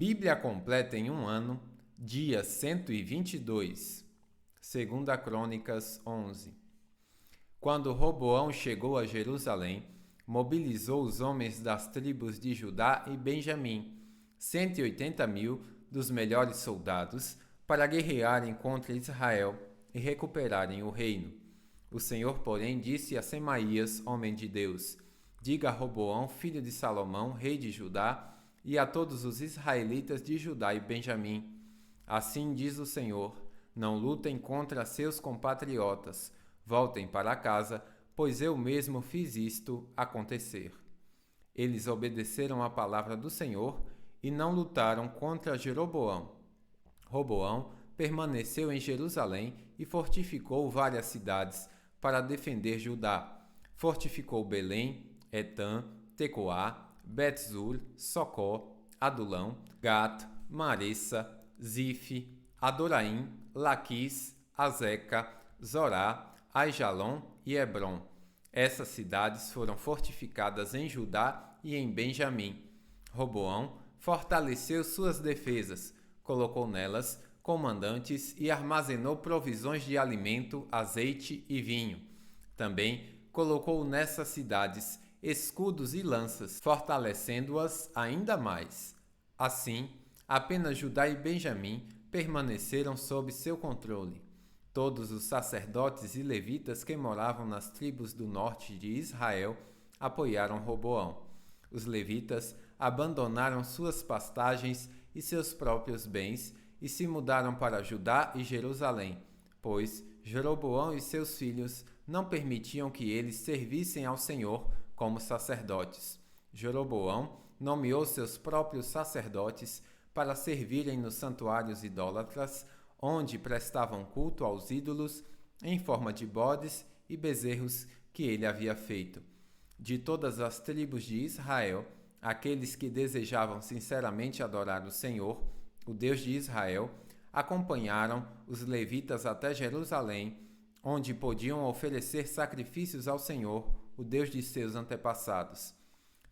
Bíblia completa em um ano, dia 122. 2 Crônicas 11. Quando Roboão chegou a Jerusalém, mobilizou os homens das tribos de Judá e Benjamim, 180.000 dos melhores soldados, para guerrearem contra Israel e recuperarem o reino. O Senhor, porém, disse a Semaías, homem de Deus: diga a Roboão, filho de Salomão, rei de Judá, e a todos os israelitas de Judá e Benjamim: assim diz o Senhor: não lutem contra seus compatriotas, voltem para casa, pois eu mesmo fiz isto acontecer. Eles obedeceram à palavra do Senhor e não lutaram contra Jeroboão. Roboão permaneceu em Jerusalém e fortificou várias cidades para defender Judá. Fortificou Belém, Etã, Tecoá, Bet-zur, Socó, Adulão, Gat, Maressa, Zife, Adoraim, Laquis, Azeca, Zorá, Aijalon e Hebron. Essas cidades foram fortificadas em Judá e em Benjamim. Roboão fortaleceu suas defesas, colocou nelas comandantes e armazenou provisões de alimento, azeite e vinho. Também colocou nessas cidades escudos e lanças, fortalecendo-as ainda mais. Assim, apenas Judá e Benjamim permaneceram sob seu controle. Todos os sacerdotes e levitas que moravam nas tribos do norte de Israel apoiaram Roboão. Os levitas abandonaram suas pastagens e seus próprios bens e se mudaram para Judá e Jerusalém, pois Jeroboão e seus filhos não permitiam que eles servissem ao Senhor como sacerdotes. Jeroboão nomeou seus próprios sacerdotes para servirem nos santuários idólatras, onde prestavam culto aos ídolos em forma de bodes e bezerros que ele havia feito. De todas as tribos de Israel, aqueles que desejavam sinceramente adorar o Senhor, o Deus de Israel, acompanharam os levitas até Jerusalém, onde podiam oferecer sacrifícios ao Senhor, o Deus de seus antepassados.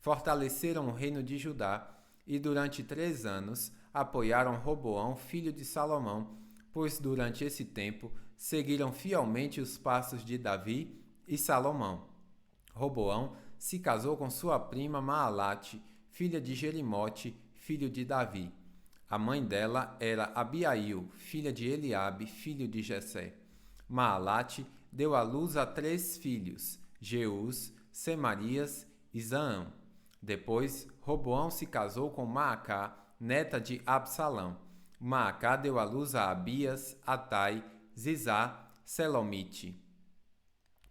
Fortaleceram o reino de Judá e durante 3 anos apoiaram Roboão, filho de Salomão, pois durante esse tempo seguiram fielmente os passos de Davi e Salomão. Roboão se casou com sua prima Maalate, filha de Jerimote, filho de Davi. A mãe dela era Abiail, filha de Eliabe, filho de Jessé. Maalate deu à luz a 3 filhos, Jeús, Semarias e Zaão. Depois, Roboão se casou com Maacá, neta de Absalão. Maacá deu à luz a Abias, Atai, Zizá, Selomite.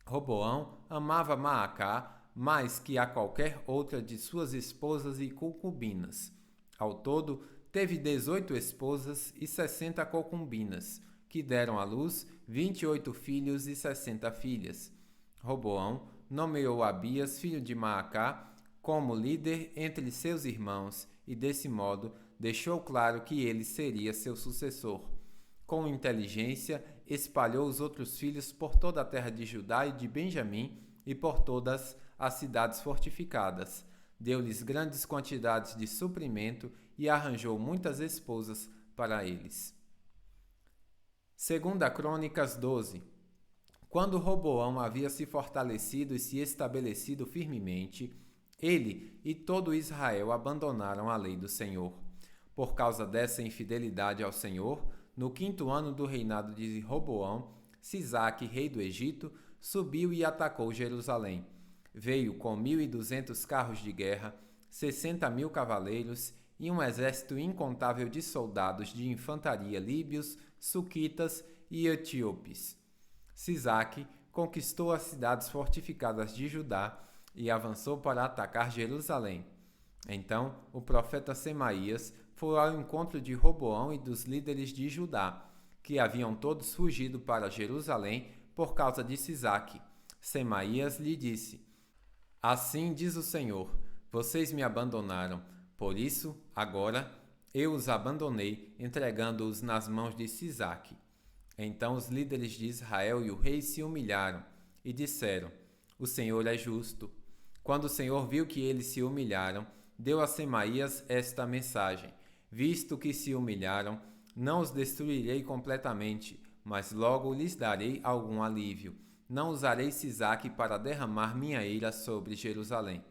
Roboão amava Maacá mais que a qualquer outra de suas esposas e concubinas. Ao todo, teve 18 esposas e 60 concubinas, que deram à luz 28 filhos e 60 filhas. Roboão nomeou Abias, filho de Maacá, como líder entre seus irmãos e, desse modo, deixou claro que ele seria seu sucessor. Com inteligência, espalhou os outros filhos por toda a terra de Judá e de Benjamim e por todas as cidades fortificadas. Deu-lhes grandes quantidades de suprimento e arranjou muitas esposas para eles. 2 Crônicas 12. Quando Roboão havia se fortalecido e se estabelecido firmemente, ele e todo Israel abandonaram a lei do Senhor. Por causa dessa infidelidade ao Senhor, no 5º ano do reinado de Roboão, Sisaque, rei do Egito, subiu e atacou Jerusalém. Veio com 1.200 carros de guerra, 60.000 cavaleiros e um exército incontável de soldados de infantaria líbios, suquitas e etíopes. Sisaque conquistou as cidades fortificadas de Judá e avançou para atacar Jerusalém. Então, o profeta Semaías foi ao encontro de Roboão e dos líderes de Judá, que haviam todos fugido para Jerusalém por causa de Sisaque. Semaías lhe disse: assim diz o Senhor, vocês me abandonaram, por isso, agora, eu os abandonei, entregando-os nas mãos de Sisaque. Então os líderes de Israel e o rei se humilharam e disseram: o Senhor é justo. Quando o Senhor viu que eles se humilharam, deu a Semaías esta mensagem: Visto que se humilharam, não os destruirei completamente, mas logo lhes darei algum alívio. Não usarei Sisaque para derramar minha ira sobre Jerusalém.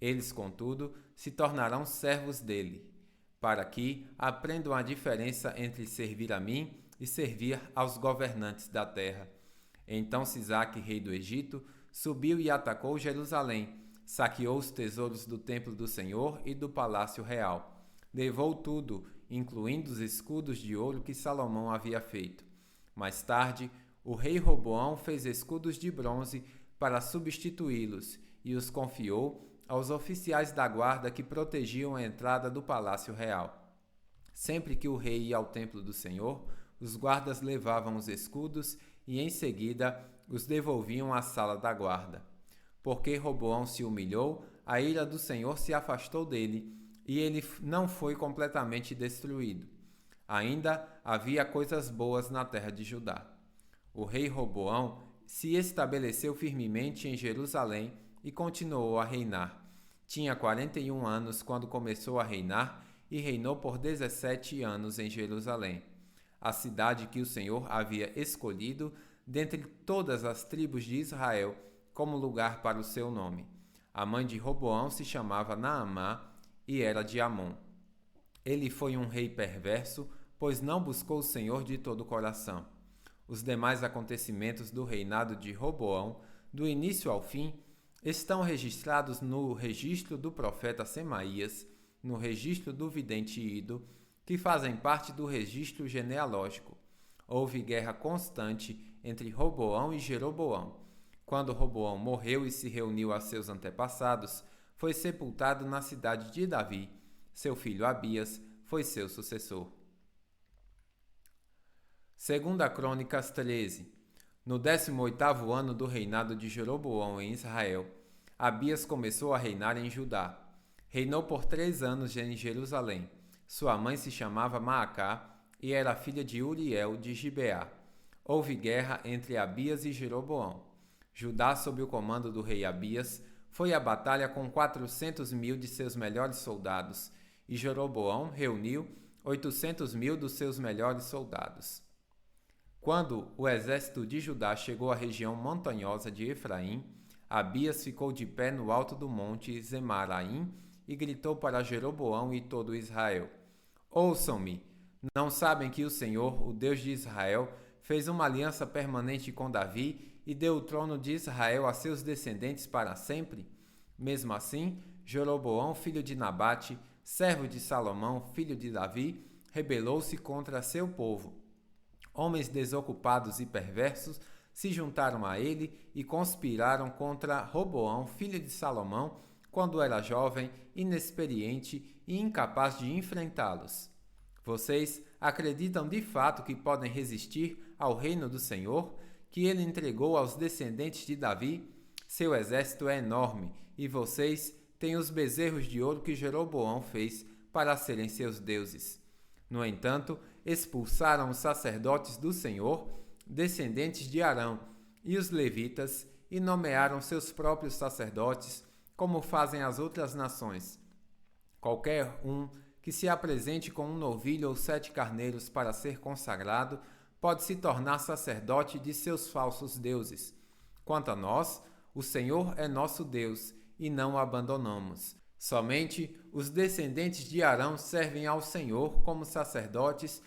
Eles, contudo, se tornarão servos dele, para que aprendam a diferença entre servir a mim e servir aos governantes da terra. Então Sisaque, rei do Egito, subiu e atacou Jerusalém, saqueou os tesouros do templo do Senhor e do palácio real. Levou tudo, incluindo os escudos de ouro que Salomão havia feito. Mais tarde, o rei Roboão fez escudos de bronze para substituí-los e os confiou aos oficiais da guarda que protegiam a entrada do palácio real. Sempre que o rei ia ao templo do Senhor, os guardas levavam os escudos e, em seguida, os devolviam à sala da guarda. Porque Roboão se humilhou, a ira do Senhor se afastou dele, e ele não foi completamente destruído. Ainda havia coisas boas na terra de Judá. O rei Roboão se estabeleceu firmemente em Jerusalém e continuou a reinar. Tinha 41 anos quando começou a reinar e reinou por 17 anos em Jerusalém, a cidade que o Senhor havia escolhido dentre todas as tribos de Israel como lugar para o seu nome. A mãe de Roboão se chamava Naamá e era de Amon. Ele foi um rei perverso, pois não buscou o Senhor de todo o coração. Os demais acontecimentos do reinado de Roboão, do início ao fim, estão registrados no registro do profeta Semaías, no registro do vidente Ido, que fazem parte do registro genealógico. Houve guerra constante entre Roboão e Jeroboão. Quando Roboão morreu e se reuniu a seus antepassados, foi sepultado na cidade de Davi. Seu filho Abias foi seu sucessor. 2 Crônicas 13. No 18º ano do reinado de Jeroboão em Israel, Abias começou a reinar em Judá. Reinou por 3 anos em Jerusalém. Sua mãe se chamava Maacá e era filha de Uriel de Gibeá. Houve guerra entre Abias e Jeroboão. Judá, sob o comando do rei Abias, foi à batalha com 400.000 de seus melhores soldados, e Jeroboão reuniu 800.000 dos seus melhores soldados. Quando o exército de Judá chegou à região montanhosa de Efraim, Abias ficou de pé no alto do monte Zemaraim e gritou para Jeroboão e todo Israel: Ouçam-me! Não sabem que o Senhor, o Deus de Israel, fez uma aliança permanente com Davi e deu o trono de Israel a seus descendentes para sempre? Mesmo assim, Jeroboão, filho de Nabate, servo de Salomão, filho de Davi, rebelou-se contra seu povo. Homens desocupados e perversos se juntaram a ele e conspiraram contra Roboão, filho de Salomão, quando era jovem, inexperiente e incapaz de enfrentá-los. Vocês acreditam de fato que podem resistir ao reino do Senhor, que ele entregou aos descendentes de Davi? Seu exército é enorme, e vocês têm os bezerros de ouro que Jeroboão fez para serem seus deuses. No entanto, expulsaram os sacerdotes do Senhor, descendentes de Arão, e os levitas, e nomearam seus próprios sacerdotes, como fazem as outras nações. Qualquer um que se apresente com um novilho ou 7 carneiros para ser consagrado, pode se tornar sacerdote de seus falsos deuses. Quanto a nós, o Senhor é nosso Deus, e não o abandonamos. Somente os descendentes de Arão servem ao Senhor como sacerdotes,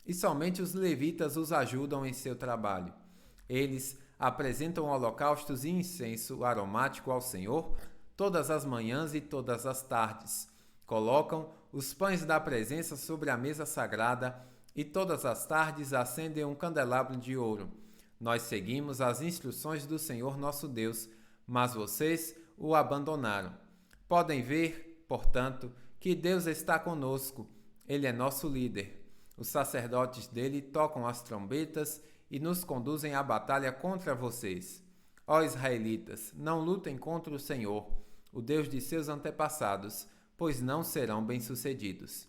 e somente os levitas os ajudam em seu trabalho. Eles apresentam holocaustos e incenso aromático ao Senhor todas as manhãs e todas as tardes. Colocam os pães da presença sobre a mesa sagrada e todas as tardes acendem um candelabro de ouro. Nós seguimos as instruções do Senhor nosso Deus, mas vocês o abandonaram. Podem ver, portanto, que Deus está conosco. Ele é nosso líder. Os sacerdotes dele tocam as trombetas e nos conduzem à batalha contra vocês. Ó israelitas, não lutem contra o Senhor, o Deus de seus antepassados, pois não serão bem-sucedidos.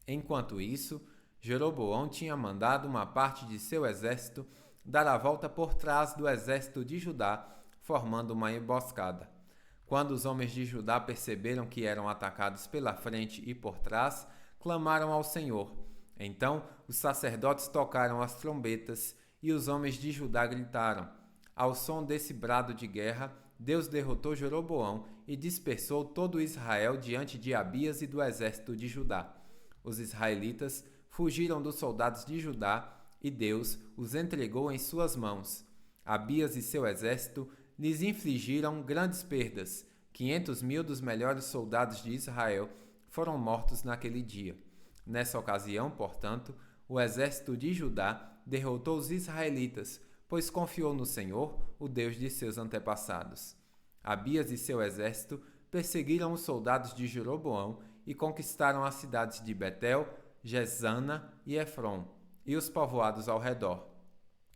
Enquanto isso, Jeroboão tinha mandado uma parte de seu exército dar a volta por trás do exército de Judá, formando uma emboscada. Quando os homens de Judá perceberam que eram atacados pela frente e por trás, clamaram ao Senhor. Então os sacerdotes tocaram as trombetas e os homens de Judá gritaram. Ao som desse brado de guerra, Deus derrotou Jeroboão e dispersou todo Israel diante de Abias e do exército de Judá. Os israelitas fugiram dos soldados de Judá e Deus os entregou em suas mãos. Abias e seu exército lhes infligiram grandes perdas. 500.000 dos melhores soldados de Israel foram mortos naquele dia. Nessa ocasião, portanto, o exército de Judá derrotou os israelitas, pois confiou no Senhor, o Deus de seus antepassados. Abias e seu exército perseguiram os soldados de Jeroboão e conquistaram as cidades de Betel, Jezana e Efron, e os povoados ao redor.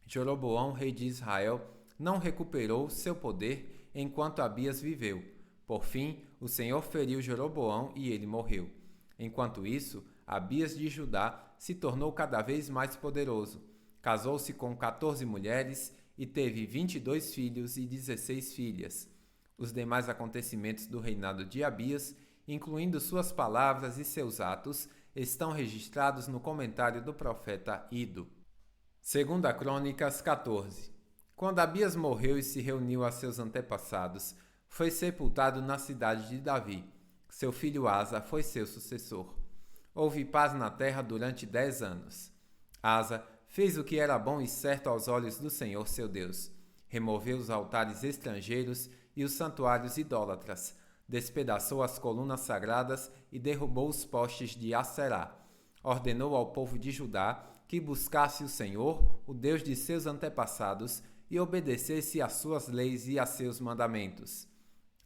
Jeroboão, rei de Israel, não recuperou seu poder enquanto Abias viveu. Por fim, o Senhor feriu Jeroboão e ele morreu. Enquanto isso, Abias de Judá se tornou cada vez mais poderoso. Casou-se com 14 mulheres e teve 22 filhos e 16 filhas. Os demais acontecimentos do reinado de Abias, incluindo suas palavras e seus atos, estão registrados no comentário do profeta Ido. 2 Crônicas 14. Quando Abias morreu e se reuniu a seus antepassados, foi sepultado na cidade de Davi. Seu filho Asa foi seu sucessor. Houve paz na terra durante 10 anos. Asa fez o que era bom e certo aos olhos do Senhor seu Deus. Removeu os altares estrangeiros e os santuários idólatras. Despedaçou as colunas sagradas e derrubou os postes de Aserá. Ordenou ao povo de Judá que buscasse o Senhor, o Deus de seus antepassados, e obedecesse às suas leis e a seus mandamentos.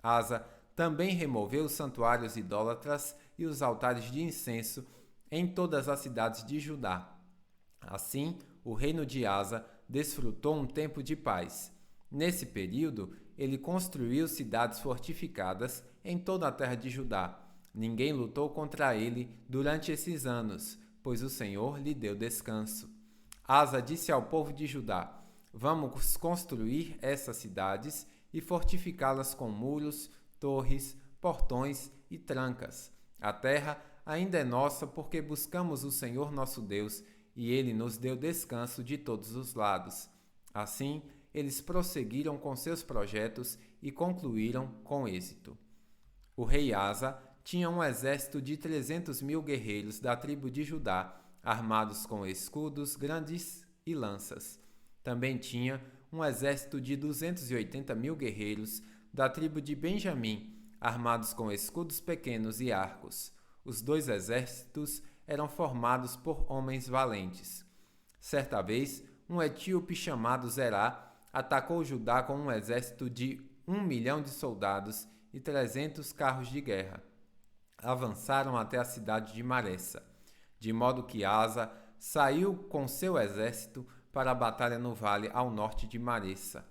Asa também removeu os santuários idólatras e os altares de incenso em todas as cidades de Judá. Assim, o reino de Asa desfrutou um tempo de paz. Nesse período, ele construiu cidades fortificadas em toda a terra de Judá. Ninguém lutou contra ele durante esses anos, pois o Senhor lhe deu descanso. Asa disse ao povo de Judá: Vamos construir essas cidades e fortificá-las com muros, torres, portões e trancas. A terra ainda é nossa porque buscamos o Senhor nosso Deus e ele nos deu descanso de todos os lados. Assim, eles prosseguiram com seus projetos e concluíram com êxito. O rei Asa tinha um exército de 300.000 guerreiros da tribo de Judá, armados com escudos grandes e lanças. Também tinha um exército de 280.000 guerreiros da tribo de Benjamim, armados com escudos pequenos e arcos. Os dois exércitos eram formados por homens valentes. Certa vez, um etíope chamado Zerá atacou Judá com um exército de 1 milhão de soldados e 300 carros de guerra. Avançaram até a cidade de Maressa, de modo que Asa saiu com seu exército para a batalha no vale ao norte de Maressa.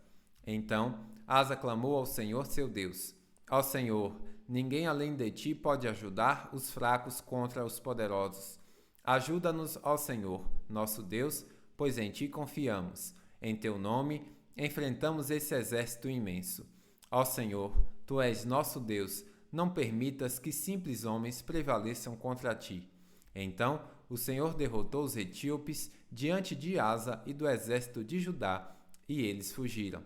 Então, Asa clamou ao Senhor seu Deus: Ó Senhor, ninguém além de ti pode ajudar os fracos contra os poderosos. Ajuda-nos, ó Senhor, nosso Deus, pois em ti confiamos. Em teu nome enfrentamos esse exército imenso. Ó Senhor, tu és nosso Deus, não permitas que simples homens prevaleçam contra ti. Então o Senhor derrotou os etíopes diante de Asa e do exército de Judá, e eles fugiram.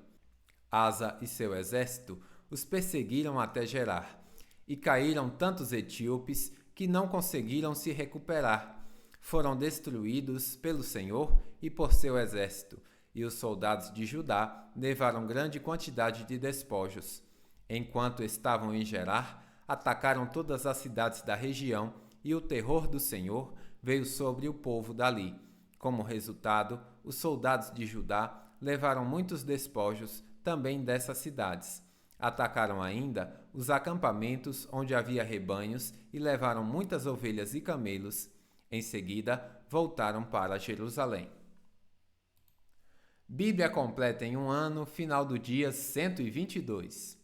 Asa e seu exército os perseguiram até Gerar, e caíram tantos etíopes que não conseguiram se recuperar. Foram destruídos pelo Senhor e por seu exército, e os soldados de Judá levaram grande quantidade de despojos. Enquanto estavam em Gerar, atacaram todas as cidades da região, e o terror do Senhor veio sobre o povo dali. Como resultado, os soldados de Judá levaram muitos despojos também dessas cidades. Atacaram ainda os acampamentos onde havia rebanhos e levaram muitas ovelhas e camelos. Em seguida, voltaram para Jerusalém. Bíblia completa em um ano, final do dia 122.